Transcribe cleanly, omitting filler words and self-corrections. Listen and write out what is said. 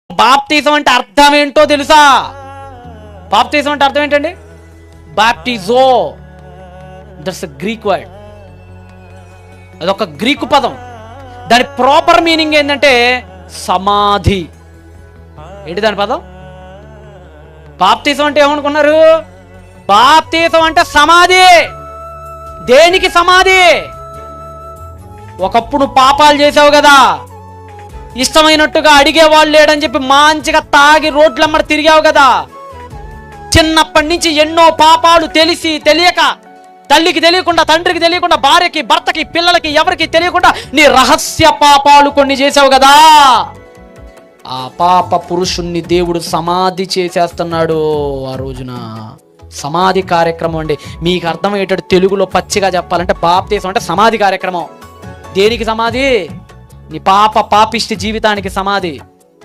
బాప్తిజం అంటే అర్థం ఏంటో తెలుసా? బాప్తిజం అంటే అర్థం ఏంటండి? Baptizo, that's Greek word. అదొక గ్రీకు పదం. దాని ప్రాపర్ మీనింగ్ ఏంటంటే సమాధి. ఏంటి దాని పదం? బాప్తిజం అంటే ఏమనుకున్నారు? బాప్తిజం అంటే సమాధి. దేనికి సమాధి? ఒకప్పుడు పాపాలు చేసావు కదా, ఇష్టమైనట్టుగా అడిగేవాళ్ళు లేడని చెప్పి మంచిగా తాగి రోడ్లమ్మడ తిరిగావు కదా, చిన్నప్పటి నుంచి ఎన్నో పాపాలు తెలిసి తెలియక, తల్లికి తెలియకుండా, తండ్రికి తెలియకుండా, భార్యకి, భర్తకి, పిల్లలకి, ఎవరికి తెలియకుండా నీ రహస్య పాపాలు కొన్ని చేసావు కదా. ఆ పాప పురుషుణ్ణి దేవుడు సమాధి చేసేస్తున్నాడు ఆ రోజున. సమాధి కార్యక్రమం అండి. మీకు అర్థమయ్యేటట్టు తెలుగులో పచ్చిగా చెప్పాలంటే బాప్తిజం అంటే సమాధి కార్యక్రమం. దేనికి సమాధి? నీ పాపిష్టి జీవితానికి సమాధి.